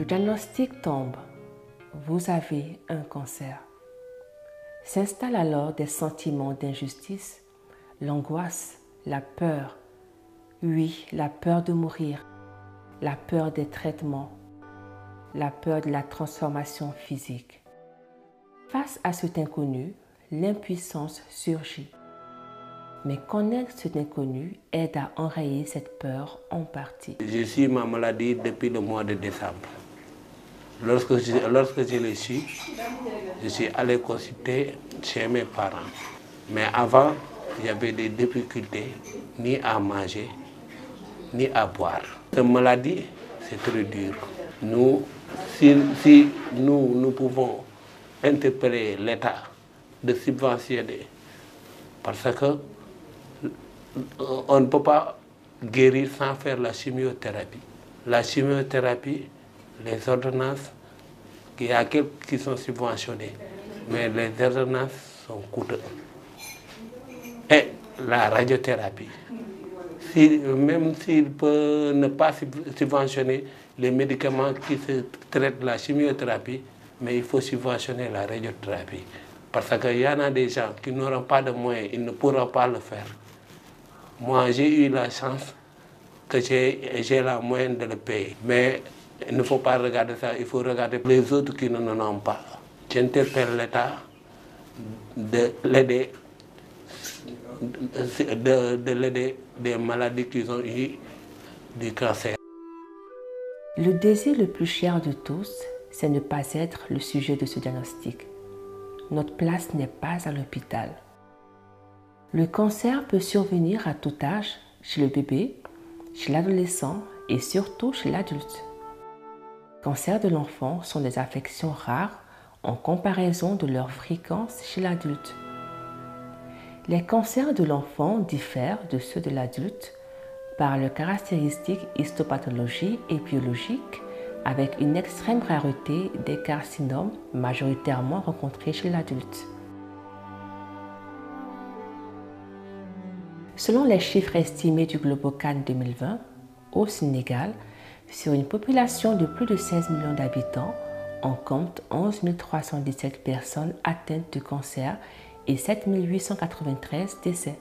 diagnostic tombe. Vous avez un cancer. S'installent alors des sentiments d'injustice, l'angoisse, la peur. Oui, la peur de mourir, la peur des traitements, la peur de la transformation physique. Face à cet inconnu, l'impuissance surgit. Mais connaître cet inconnu aide à enrayer cette peur en partie. J'ai su ma maladie depuis le mois de décembre. Lorsque je l'ai su, je suis allé consulter chez mes parents. Mais avant, il y avait des difficultés ni à manger, ni à boire. Cette maladie, c'est très dur. Nous, si nous pouvons interpeller l'État de subventionner, parce que on ne peut pas guérir sans faire la chimiothérapie. La chimiothérapie, les ordonnances, il y a quelques qui sont subventionnées, mais les ordonnances sont coûteuses. Et la radiothérapie, même s'il peut ne pas subventionner les médicaments qui se traitent la chimiothérapie, mais il faut subventionner la radiothérapie. Parce qu'il y en a des gens qui n'auront pas de moyens, ils ne pourront pas le faire. Moi, j'ai eu la chance que j'ai la moyenne de le payer. Mais il ne faut pas regarder ça, il faut regarder les autres qui n'en ont pas. J'interpelle l'État de l'aider des maladies qu'ils ont eues du cancer. Le désir le plus cher de tous, c'est ne pas être le sujet de ce diagnostic. Notre place n'est pas à l'hôpital. Le cancer peut survenir à tout âge, chez le bébé, chez l'adolescent et surtout chez l'adulte. Les cancers de l'enfant sont des affections rares en comparaison de leur fréquence chez l'adulte. Les cancers de l'enfant diffèrent de ceux de l'adulte par leurs caractéristiques histopathologiques et biologiques, avec une extrême rareté des carcinomes majoritairement rencontrés chez l'adulte. Selon les chiffres estimés du Globocan 2020, au Sénégal, sur une population de plus de 16 millions d'habitants, on compte 11 317 personnes atteintes de cancer et 7 893 décès.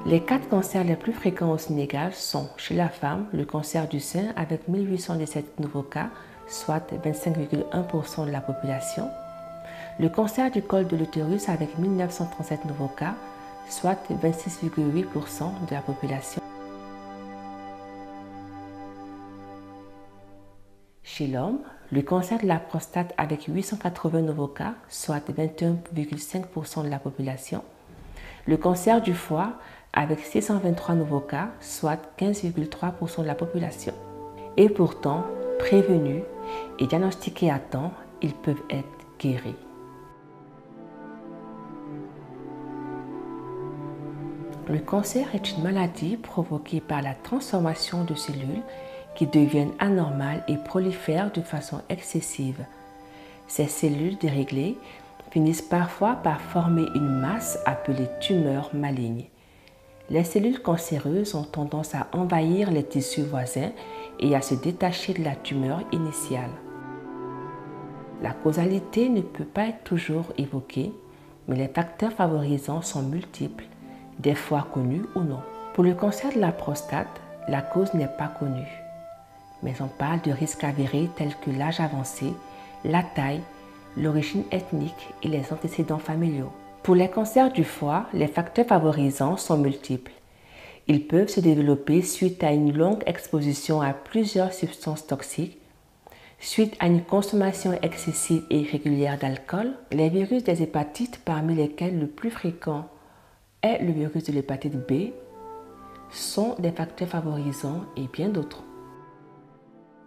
Les 4 cancers les plus fréquents au Sénégal sont chez la femme, le cancer du sein avec 1817 nouveaux cas, soit 25,1% de la population. Le cancer du col de l'utérus avec 1937 nouveaux cas, soit 26,8% de la population. Chez l'homme, le cancer de la prostate avec 880 nouveaux cas, soit 21,5% de la population. Le cancer du foie avec 623 nouveaux cas, soit 15,3% de la population. Et pourtant, prévenus et diagnostiqués à temps, ils peuvent être guéris. Le cancer est une maladie provoquée par la transformation de cellules qui deviennent anormales et prolifèrent de façon excessive. Ces cellules déréglées finissent parfois par former une masse appelée tumeur maligne. Les cellules cancéreuses ont tendance à envahir les tissus voisins et à se détacher de la tumeur initiale. La causalité ne peut pas être toujours évoquée, mais les facteurs favorisants sont multiples, des fois connus ou non. Pour le cancer de la prostate, la cause n'est pas connue, mais on parle de risques avérés tels que l'âge avancé, la taille, l'origine ethnique et les antécédents familiaux. Pour les cancers du foie, les facteurs favorisants sont multiples. Ils peuvent se développer suite à une longue exposition à plusieurs substances toxiques, suite à une consommation excessive et irrégulière d'alcool, les virus des hépatites, parmi lesquels le plus fréquent est le virus de l'hépatite B, sont des facteurs favorisants et bien d'autres.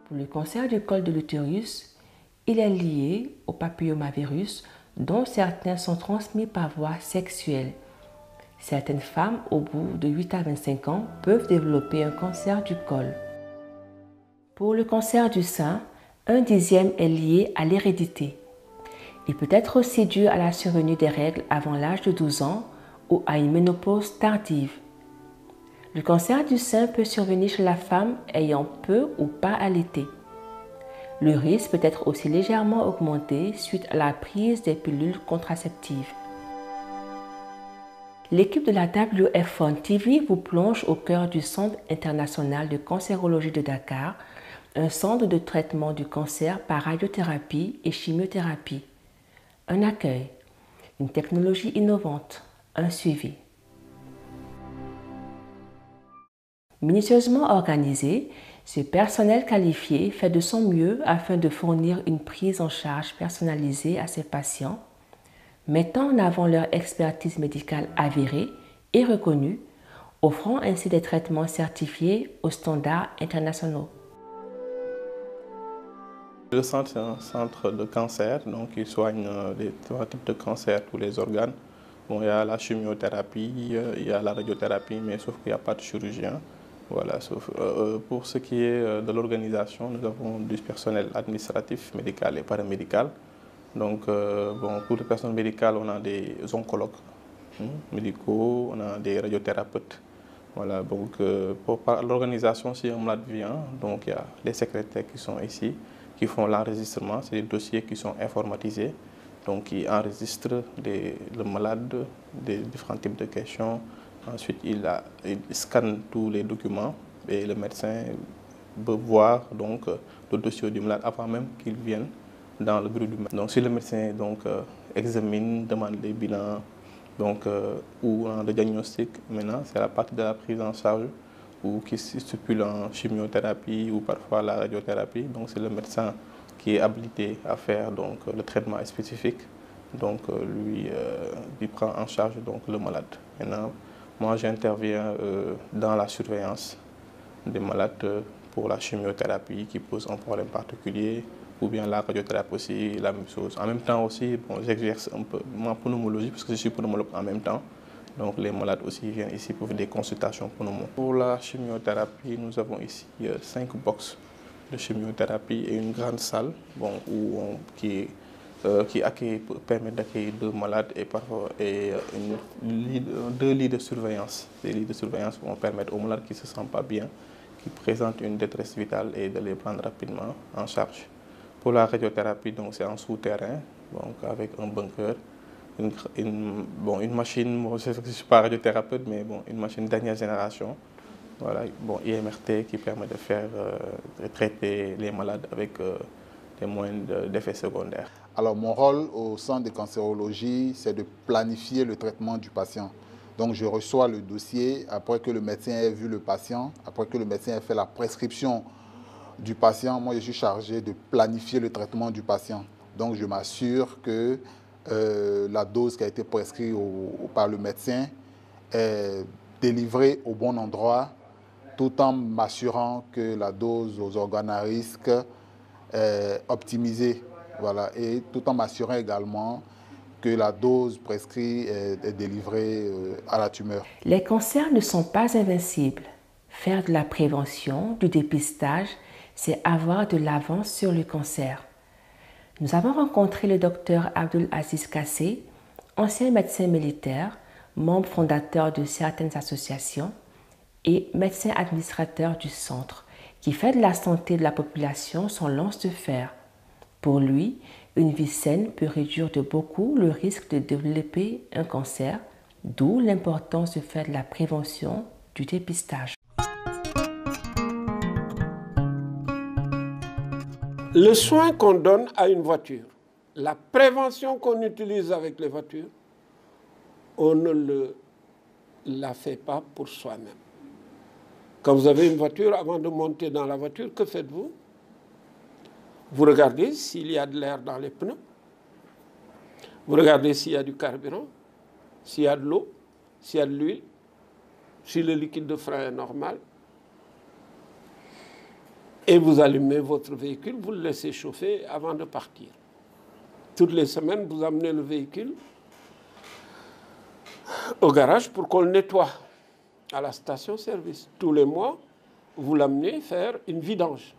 Pour le cancer du col de l'utérus, il est lié au papillomavirus dont certains sont transmis par voie sexuelle. Certaines femmes, au bout de 8 à 25 ans, peuvent développer un cancer du col. Pour le cancer du sein, 1/10 est lié à l'hérédité. Il peut être aussi dû à la survenue des règles avant l'âge de 12 ans ou à une ménopause tardive. Le cancer du sein peut survenir chez la femme ayant peu ou pas allaité. Le risque peut être aussi légèrement augmenté suite à la prise des pilules contraceptives. L'équipe de la WF1 TV vous plonge au cœur du Centre international de cancérologie de Dakar, un centre de traitement du cancer par radiothérapie et chimiothérapie. Un accueil, une technologie innovante, un suivi. Minutieusement organisé, ce personnel qualifié fait de son mieux afin de fournir une prise en charge personnalisée à ses patients, mettant en avant leur expertise médicale avérée et reconnue, offrant ainsi des traitements certifiés aux standards internationaux. Le centre, c'est un centre de cancer, donc il soigne les 3 types de cancers, tous les organes. Bon, il y a la chimiothérapie, il y a la radiothérapie, mais sauf qu'il n'y a pas de chirurgien. Voilà, sauf, pour ce qui est de l'organisation, nous avons du personnel administratif, médical et paramédical. Donc, bon, pour les personnes médicales, on a des oncologues médicaux, on a des radiothérapeutes. Voilà, donc pour l'organisation, si un malade vient, donc il y a les secrétaires qui sont ici, qui font l'enregistrement, c'est des dossiers qui sont informatisés, donc qui enregistrent le malade, des différents types de questions. Ensuite, il scanne tous les documents et le médecin peut voir donc, le dossier du malade avant même qu'il vienne dans le bureau du médecin. Donc si le médecin donc, examine, demande les bilans donc, ou le diagnostic, maintenant c'est la partie de la prise en charge ou qui se stipule en chimiothérapie ou parfois la radiothérapie. Donc c'est le médecin qui est habilité à faire donc, le traitement spécifique. Donc lui, il prend en charge donc, le malade. Maintenant, moi j'interviens dans la surveillance des malades pour la chimiothérapie qui pose un problème particulier, ou bien la radiothérapie aussi, la même chose. En même temps aussi, bon, j'exerce un peu ma pneumologie parce que je suis pneumologue en même temps. Donc les malades aussi viennent ici pour des consultations pneumo. Pour la chimiothérapie, nous avons ici 5 boxes de chimiothérapie et une grande salle bon, qui permet d'accueillir 2 malades et parfois 2 lits de surveillance. Des lits de surveillance vont permettre aux malades qui ne se sentent pas bien, qui présentent une détresse vitale et de les prendre rapidement en charge. Pour la radiothérapie, c'est en souterrain, donc avec un bunker, une machine, bon, je ne suis pas radiothérapeute, mais bon, une machine dernière génération, voilà, bon, IMRT qui permet de traiter les malades avec des moyens d'effets secondaires. Alors mon rôle au centre de cancérologie, c'est de planifier le traitement du patient. Donc je reçois le dossier après que le médecin ait vu le patient, après que le médecin ait fait la prescription du patient. Moi je suis chargé de planifier le traitement du patient. Donc je m'assure que la dose qui a été prescrite par le médecin est délivrée au bon endroit, tout en m'assurant que la dose aux organes à risque est optimisée. Voilà, et tout en m'assurant également que la dose prescrite est délivrée à la tumeur. Les cancers ne sont pas invincibles. Faire de la prévention, du dépistage, c'est avoir de l'avance sur le cancer. Nous avons rencontré le docteur Abdul Aziz Kassé, ancien médecin militaire, membre fondateur de certaines associations et médecin administrateur du centre, qui fait de la santé de la population son lance de fer. Pour lui, une vie saine peut réduire de beaucoup le risque de développer un cancer, d'où l'importance de faire de la prévention, du dépistage. Le soin qu'on donne à une voiture, la prévention qu'on utilise avec les voitures, on ne la fait pas pour soi-même. Quand vous avez une voiture, avant de monter dans la voiture, que faites-vous? Vous regardez s'il y a de l'air dans les pneus. Vous regardez s'il y a du carburant, s'il y a de l'eau, s'il y a de l'huile, si le liquide de frein est normal. Et vous allumez votre véhicule, vous le laissez chauffer avant de partir. Toutes les semaines, vous amenez le véhicule au garage pour qu'on le nettoie à la station-service. Tous les mois, vous l'amenez faire une vidange.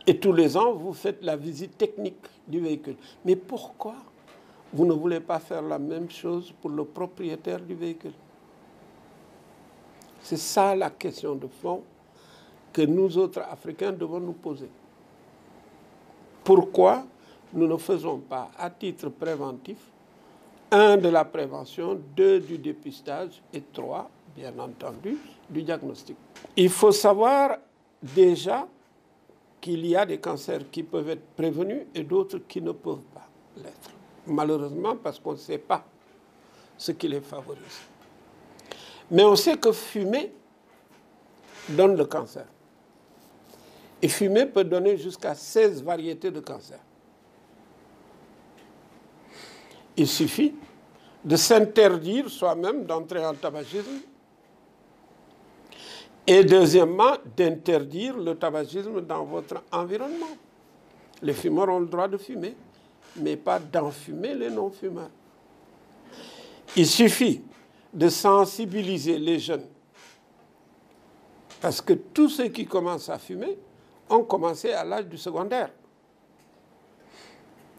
Et tous les ans, vous faites la visite technique du véhicule. Mais pourquoi vous ne voulez pas faire la même chose pour le propriétaire du véhicule? C'est ça la question de fond que nous autres Africains devons nous poser. Pourquoi nous ne faisons pas, à titre préventif, 1, de la prévention, 2, du dépistage et 3, bien entendu, du diagnostic. Il faut savoir déjà qu'il y a des cancers qui peuvent être prévenus et d'autres qui ne peuvent pas l'être. Malheureusement, parce qu'on ne sait pas ce qui les favorise. Mais on sait que fumer donne le cancer. Et fumer peut donner jusqu'à 16 variétés de cancer. Il suffit de s'interdire soi-même d'entrer en tabagisme et deuxièmement d'interdire le tabagisme dans votre environnement. Les fumeurs ont le droit de fumer, mais pas d'enfumer les non-fumeurs. Il suffit de sensibiliser les jeunes parce que tous ceux qui commencent à fumer ont commencé à l'âge du secondaire.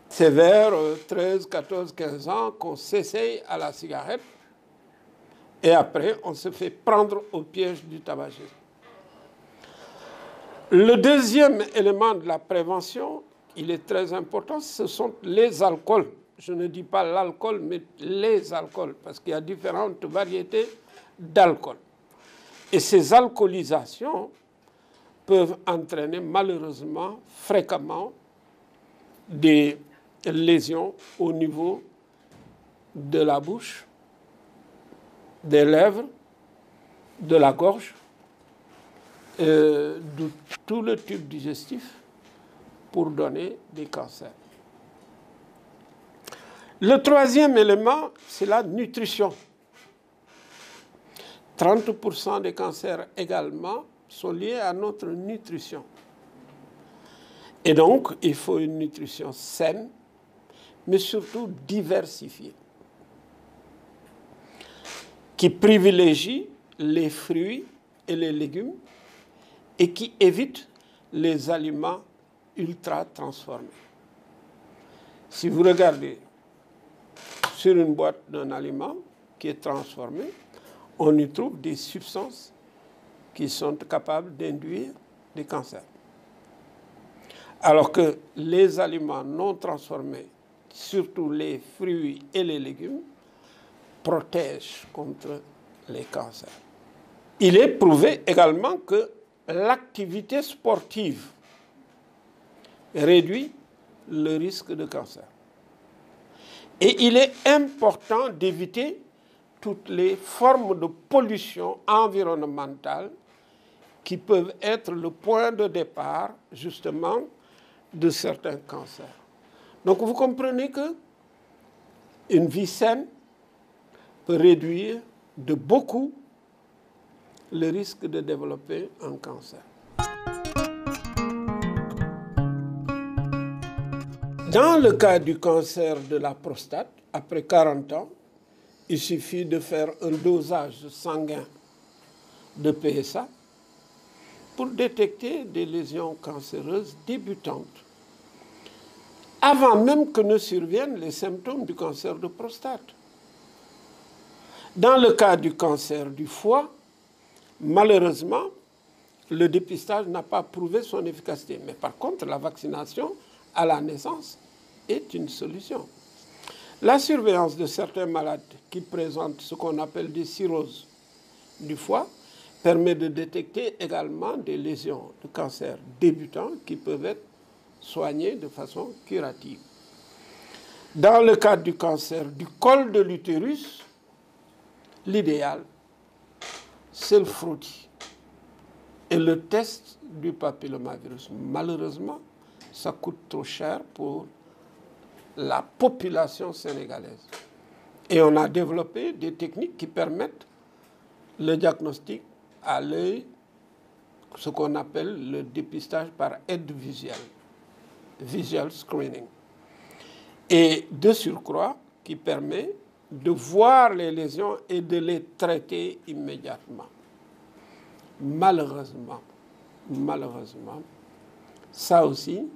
C'est vers 13, 14, 15 ans qu'on s'essaye à la cigarette et après on se fait prendre au piège du tabagisme. Le deuxième élément de la prévention, il est très important, ce sont les alcools. Je ne dis pas l'alcool, mais les alcools, parce qu'il y a différentes variétés d'alcool. Et ces alcoolisations peuvent entraîner malheureusement, fréquemment, des lésions au niveau de la bouche, des lèvres, de la gorge, de tout le tube digestif pour donner des cancers. Le troisième élément, c'est la nutrition. 30% des cancers également sont liés à notre nutrition. Et donc, il faut une nutrition saine, mais surtout diversifiée, qui privilégie les fruits et les légumes et qui évite les aliments ultra transformés. Si vous regardez sur une boîte d'un aliment qui est transformé, on y trouve des substances qui sont capables d'induire des cancers. Alors que les aliments non transformés, surtout les fruits et les légumes, protègent contre les cancers. Il est prouvé également que l'activité sportive réduit le risque de cancer. Et il est important d'éviter toutes les formes de pollution environnementale qui peuvent être le point de départ, justement, de certains cancers. Donc vous comprenez qu'une vie saine peut réduire de beaucoup le risque de développer un cancer. Dans le cas du cancer de la prostate, après 40 ans, il suffit de faire un dosage sanguin de PSA pour détecter des lésions cancéreuses débutantes, avant même que ne surviennent les symptômes du cancer de prostate. Dans le cas du cancer du foie, malheureusement, le dépistage n'a pas prouvé son efficacité. Mais par contre, la vaccination à la naissance est une solution. La surveillance de certains malades qui présentent ce qu'on appelle des cirrhoses du foie permet de détecter également des lésions de cancer débutants qui peuvent être soignées de façon curative. Dans le cadre du cancer du col de l'utérus, l'idéal, c'est le frottis et le test du papillomavirus. Malheureusement, ça coûte trop cher pour la population sénégalaise. Et on a développé des techniques qui permettent le diagnostic à l'œil, ce qu'on appelle le dépistage par aide visuelle, visual screening. Et de surcroît, qui permet de voir les lésions et de les traiter immédiatement. Malheureusement, ça aussi,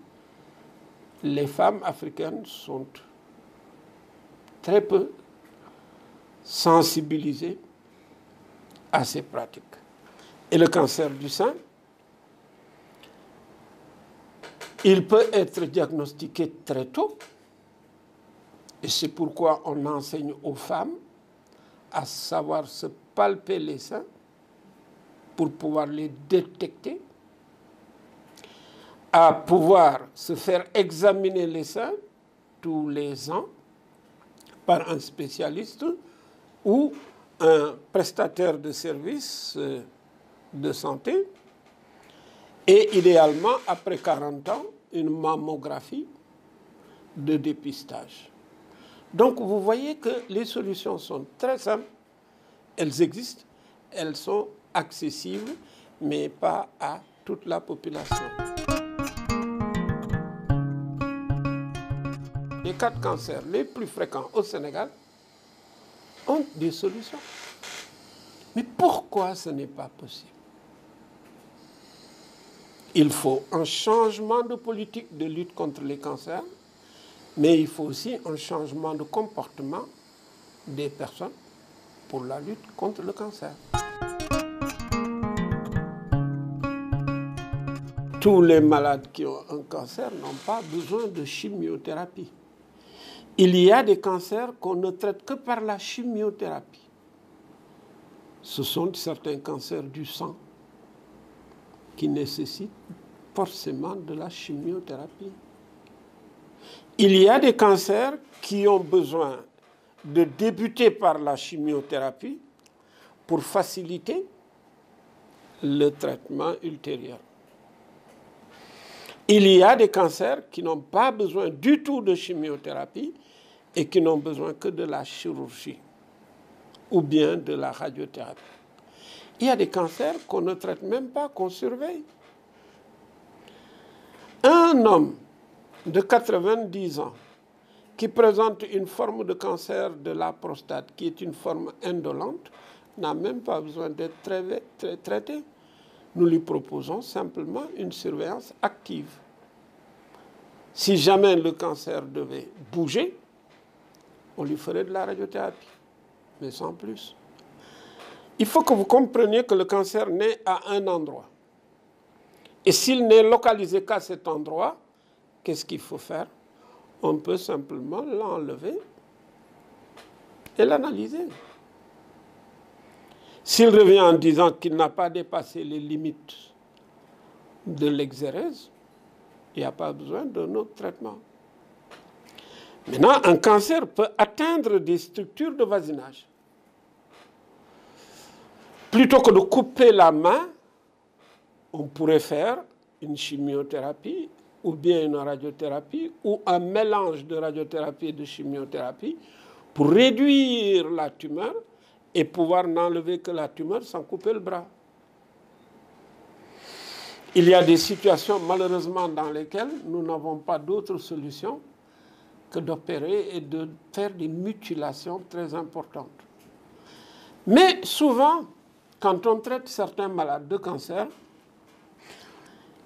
les femmes africaines sont très peu sensibilisées assez pratique. Et le cancer du sein, il peut être diagnostiqué très tôt. Et c'est pourquoi on enseigne aux femmes à savoir se palper les seins pour pouvoir les détecter, à pouvoir se faire examiner les seins tous les ans par un spécialiste ou un prestataire de services de santé, et idéalement, après 40 ans, une mammographie de dépistage. Donc, vous voyez que les solutions sont très simples, elles existent, elles sont accessibles, mais pas à toute la population. Les 4 cancers les plus fréquents au Sénégal ont des solutions. Mais pourquoi ce n'est pas possible? Il faut un changement de politique de lutte contre les cancers, mais il faut aussi un changement de comportement des personnes pour la lutte contre le cancer. Tous les malades qui ont un cancer n'ont pas besoin de chimiothérapie. Il y a des cancers qu'on ne traite que par la chimiothérapie. Ce sont certains cancers du sang qui nécessitent forcément de la chimiothérapie. Il y a des cancers qui ont besoin de débuter par la chimiothérapie pour faciliter le traitement ultérieur. Il y a des cancers qui n'ont pas besoin du tout de chimiothérapie et qui n'ont besoin que de la chirurgie ou bien de la radiothérapie. Il y a des cancers qu'on ne traite même pas, qu'on surveille. Un homme de 90 ans qui présente une forme de cancer de la prostate, qui est une forme indolente, n'a même pas besoin d'être traité. Nous lui proposons simplement une surveillance active. Si jamais le cancer devait bouger, on lui ferait de la radiothérapie, mais sans plus. Il faut que vous compreniez que le cancer naît à un endroit. Et s'il n'est localisé qu'à cet endroit, qu'est-ce qu'il faut faire? On peut simplement l'enlever et l'analyser. S'il revient en disant qu'il n'a pas dépassé les limites de l'exérèse, il n'y a pas besoin d'un autre traitement. Maintenant, un cancer peut atteindre des structures de voisinage. Plutôt que de couper la main, on pourrait faire une chimiothérapie ou bien une radiothérapie ou un mélange de radiothérapie et de chimiothérapie pour réduire la tumeur et pouvoir n'enlever que la tumeur sans couper le bras. Il y a des situations malheureusement dans lesquelles nous n'avons pas d'autre solution que d'opérer et de faire des mutilations très importantes. Mais souvent, quand on traite certains malades de cancer,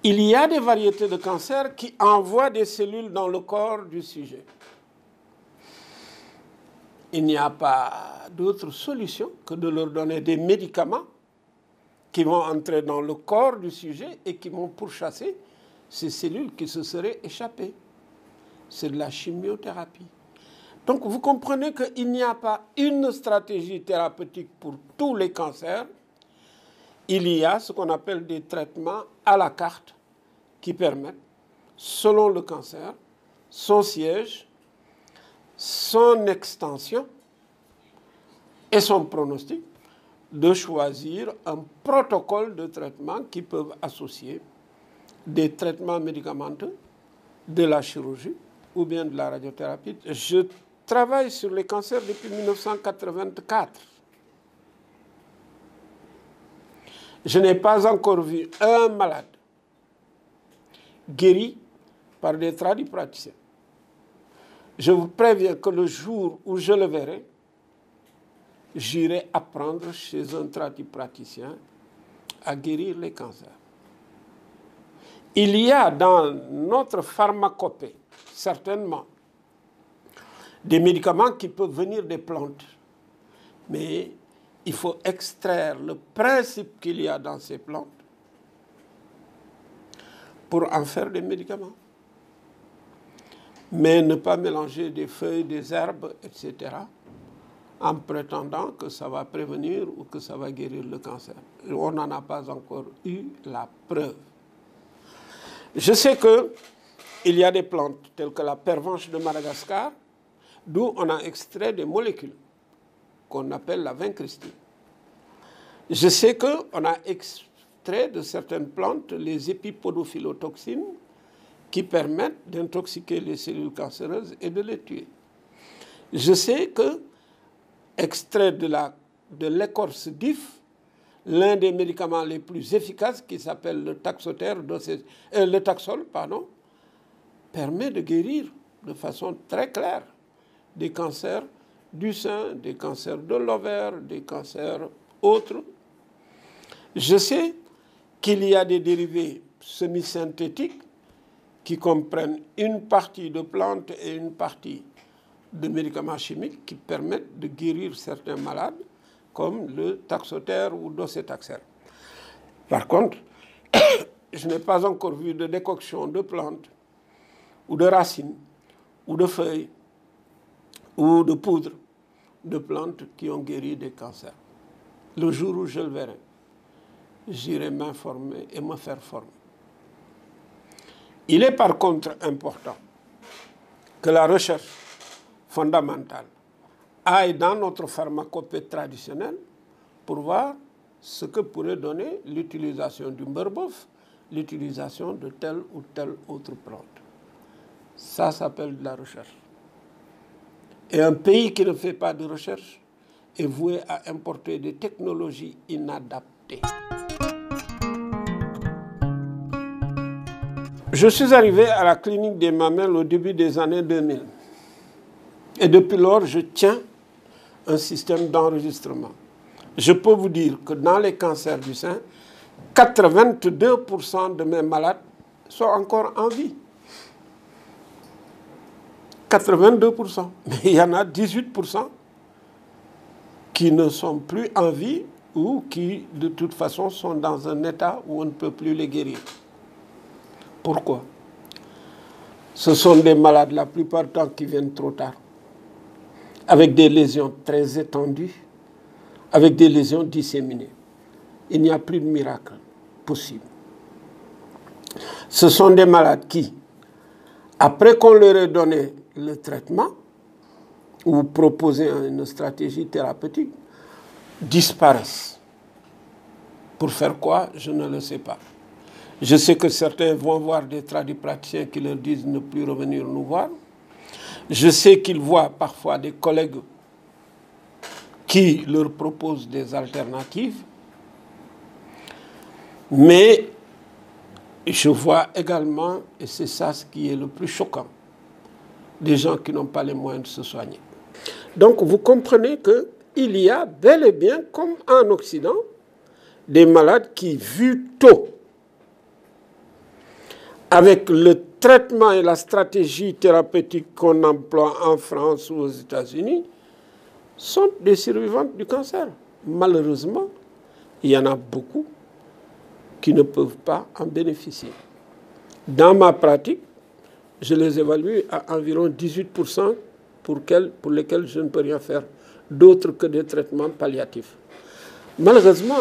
il y a des variétés de cancer qui envoient des cellules dans le corps du sujet. Il n'y a pas d'autre solution que de leur donner des médicaments qui vont entrer dans le corps du sujet et qui vont pourchasser ces cellules qui se seraient échappées. C'est de la chimiothérapie. Donc vous comprenez qu'il n'y a pas une stratégie thérapeutique pour tous les cancers. Il y a ce qu'on appelle des traitements à la carte qui permettent, selon le cancer, son siège, son extension et son pronostic, de choisir un protocole de traitement qui peuvent associer des traitements médicamenteux, de la chirurgie ou bien de la radiothérapie. Je travaille sur les cancers depuis 1984. Je n'ai pas encore vu un malade guéri par des tradipraticiens. Je vous préviens que le jour où je le verrai, j'irai apprendre chez un tradipraticien à guérir les cancers. Il y a dans notre pharmacopée, certainement, des médicaments qui peuvent venir des plantes, mais il faut extraire le principe qu'il y a dans ces plantes pour en faire des médicaments. Mais ne pas mélanger des feuilles, des herbes, etc., en prétendant que ça va prévenir ou que ça va guérir le cancer. On n'en a pas encore eu la preuve. Je sais qu'il y a des plantes telles que la pervenche de Madagascar, d'où on a extrait des molécules qu'on appelle la vincristine. Je sais qu'on a extrait de certaines plantes les épipodophylotoxines qui permettent d'intoxiquer les cellules cancéreuses et de les tuer. Je sais que, extrait de l'écorce d'if, l'un des médicaments les plus efficaces, qui s'appelle le taxol, permet de guérir de façon très claire des cancers du sein, des cancers de l'ovaire, des cancers autres. Je sais qu'il y a des dérivés semi-synthétiques qui comprennent une partie de plantes et une partie de médicaments chimiques qui permettent de guérir certains malades, comme le taxotère ou docétaxel. Par contre, je n'ai pas encore vu de décoction de plantes, ou de racines, ou de feuilles, ou de poudre de plantes qui ont guéri des cancers. Le jour où je le verrai, j'irai m'informer et me faire former. Il est par contre important que la recherche fondamentale aille dans notre pharmacopée traditionnelle pour voir ce que pourrait donner l'utilisation du beurre-bœuf, l'utilisation de telle ou telle autre plante. Ça s'appelle de la recherche. Et un pays qui ne fait pas de recherche est voué à importer des technologies inadaptées. Je suis arrivé à la clinique des mamelles au début des années 2000. Et depuis lors, je tiens un système d'enregistrement. Je peux vous dire que dans les cancers du sein, 82% de mes malades sont encore en vie. 82%. Mais il y en a 18% qui ne sont plus en vie ou qui, de toute façon, sont dans un état où on ne peut plus les guérir. Pourquoi? Ce sont des malades, la plupart du temps, qui viennent trop tard, avec des lésions très étendues, avec des lésions disséminées. Il n'y a plus de miracle possible. Ce sont des malades qui, après qu'on leur ait donné le traitement ou proposé une stratégie thérapeutique, disparaissent. Pour faire quoi? Je ne le sais pas. Je sais que certains vont voir des tradipraticiens qui leur disent ne plus revenir nous voir. Je sais qu'ils voient parfois des collègues qui leur proposent des alternatives. Mais je vois également, et c'est ça ce qui est le plus choquant, des gens qui n'ont pas les moyens de se soigner. Donc vous comprenez qu'il y a bel et bien, comme en Occident, des malades qui, vus tôt, avec le traitement et la stratégie thérapeutique qu'on emploie en France ou aux États-Unis, sont des survivantes du cancer. Malheureusement, il y en a beaucoup qui ne peuvent pas en bénéficier. Dans ma pratique, je les évalue à environ 18% pour lesquels je ne peux rien faire, d'autres que des traitements palliatifs. Malheureusement,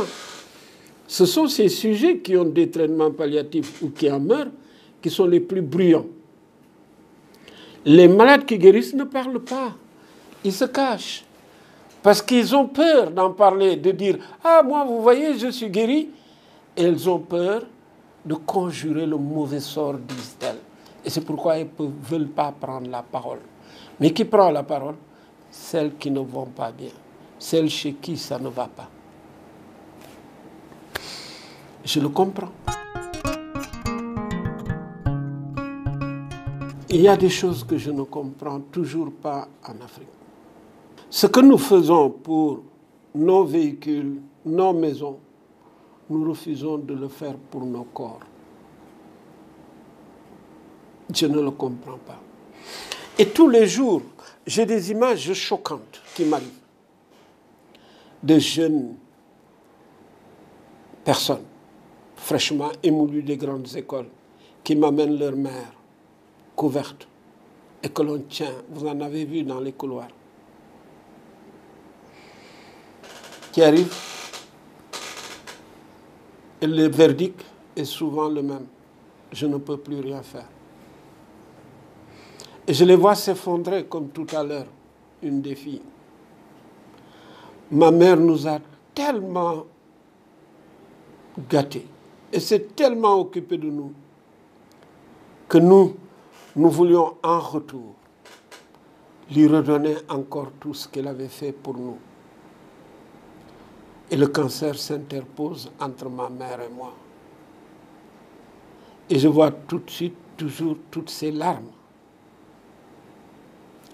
ce sont ces sujets qui ont des traitements palliatifs ou qui en meurent qui sont les plus bruyants. Les malades qui guérissent ne parlent pas. Ils se cachent. Parce qu'ils ont peur d'en parler, de dire « Ah, moi, vous voyez, je suis guéri ». Et ils ont peur de conjurer le mauvais sort, disent-elles. Et c'est pourquoi ils ne veulent pas prendre la parole. Mais qui prend la parole? Celles qui ne vont pas bien. Celles chez qui ça ne va pas. Je le comprends. Il y a des choses que je ne comprends toujours pas en Afrique. Ce que nous faisons pour nos véhicules, nos maisons, nous refusons de le faire pour nos corps. Je ne le comprends pas. Et tous les jours, j'ai des images choquantes qui m'arrivent. de jeunes personnes fraîchement émolues des grandes écoles qui m'amènent leur mère couverte et que l'on tient, vous en avez vu dans les couloirs, qui arrivent et le verdict est souvent le même. Je ne peux plus rien faire. Et je les vois s'effondrer comme tout à l'heure, une des filles. Ma mère nous a tellement gâtés et s'est tellement occupée de nous que nous voulions en retour lui redonner encore tout ce qu'elle avait fait pour nous. Et le cancer s'interpose entre ma mère et moi. Et je vois tout de suite, toujours, toutes ces larmes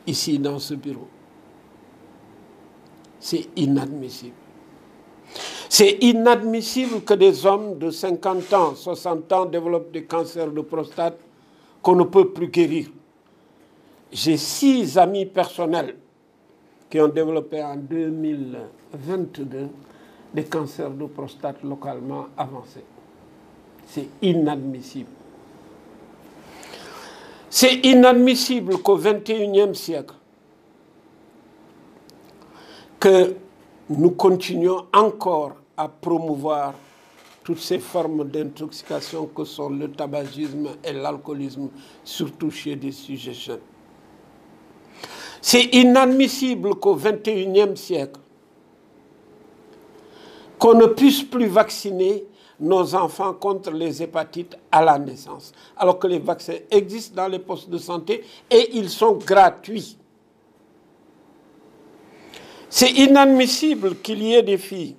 ici dans ce bureau. C'est inadmissible. C'est inadmissible que des hommes de 50 ans, 60 ans développent des cancers de prostate qu'on ne peut plus guérir. J'ai 6 amis personnels qui ont développé en 2022 des cancers de prostate localement avancés. C'est inadmissible. C'est inadmissible qu'au XXIe siècle, que nous continuons encore à promouvoir toutes ces formes d'intoxication que sont le tabagisme et l'alcoolisme, surtout chez des sujets jeunes. C'est inadmissible qu'au XXIe siècle, qu'on ne puisse plus vacciner nos enfants contre les hépatites à la naissance, alors que les vaccins existent dans les postes de santé et ils sont gratuits. C'est inadmissible qu'il y ait des filles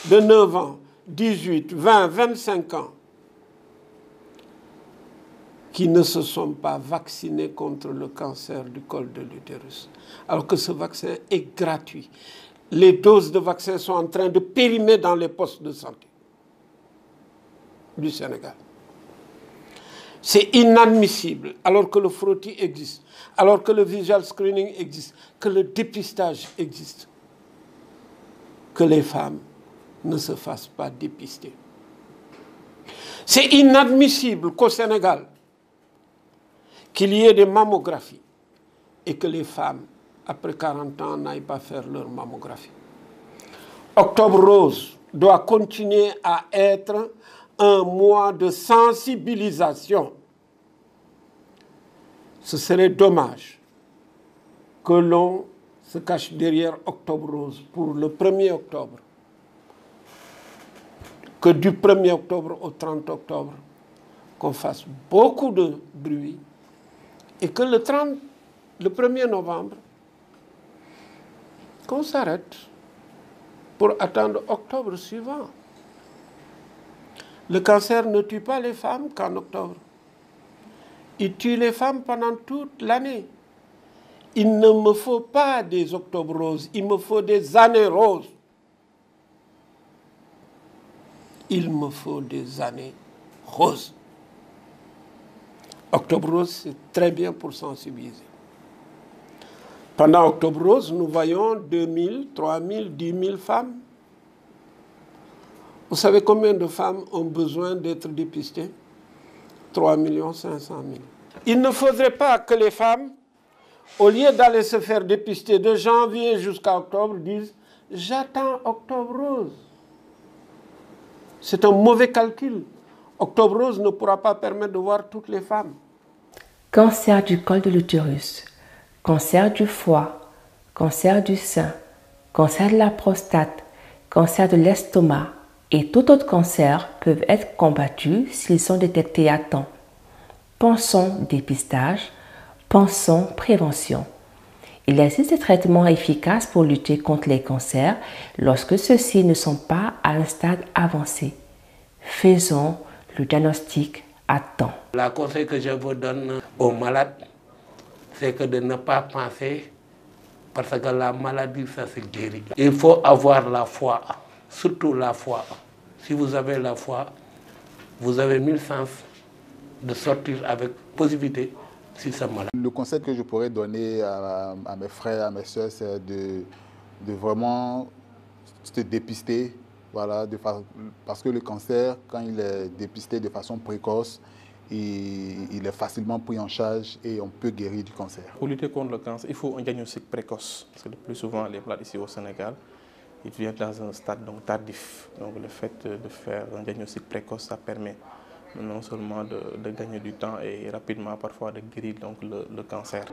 de 9 ans, 18, 20, 25 ans qui ne se sont pas vaccinées contre le cancer du col de l'utérus, alors que ce vaccin est gratuit. Les doses de vaccins sont en train de périmer dans les postes de santé du Sénégal. C'est inadmissible, alors que le frottis existe, alors que le visual screening existe, que le dépistage existe, que les femmes ne se fassent pas dépister. C'est inadmissible qu'au Sénégal, qu'il y ait des mammographies et que les femmes, après 40 ans, n'aillent pas faire leur mammographie. Octobre Rose doit continuer à être un mois de sensibilisation. Ce serait dommage que l'on se cache derrière Octobre Rose pour le 1er octobre. Que du 1er octobre au 30 octobre, qu'on fasse beaucoup de bruit et que le 1er novembre, qu'on s'arrête pour attendre octobre suivant. Le cancer ne tue pas les femmes qu'en octobre. Il tue les femmes pendant toute l'année. Il ne me faut pas des octobres roses, il me faut des années roses. Il me faut des années roses. Octobre rose, c'est très bien pour sensibiliser. Pendant Octobre Rose, nous voyons 2000, 3000, 10 000 femmes. Vous savez combien de femmes ont besoin d'être dépistées? 3 500 000. Il ne faudrait pas que les femmes, au lieu d'aller se faire dépister de janvier jusqu'à octobre, disent « j'attends Octobre Rose ». C'est un mauvais calcul. Octobre Rose ne pourra pas permettre de voir toutes les femmes. Cancer du col de l'utérus, cancer du foie, cancer du sein, cancer de la prostate, cancer de l'estomac et tout autre cancer peuvent être combattus s'ils sont détectés à temps. Pensons dépistage, pensons prévention. Il existe des traitements efficaces pour lutter contre les cancers lorsque ceux-ci ne sont pas à un stade avancé. Faisons le diagnostic à temps. Le conseil que je vous donne aux malades, c'est que de ne pas penser, parce que la maladie, ça se guérit. Il faut avoir la foi, surtout la foi. Si vous avez la foi, vous avez 1000 chances de sortir avec positivité si ça malade. Le conseil que je pourrais donner à mes frères, à mes soeurs, c'est de vraiment se dépister, voilà, parce que le cancer, quand il est dépisté de façon précoce, il est facilement pris en charge et on peut guérir du cancer. Pour lutter contre le cancer, il faut un diagnostic précoce. Parce que le plus souvent, les malades ici au Sénégal, ils viennent dans un stade donc, tardif. Donc le fait de faire un diagnostic précoce, ça permet non seulement de gagner du temps et rapidement parfois de guérir donc, le cancer.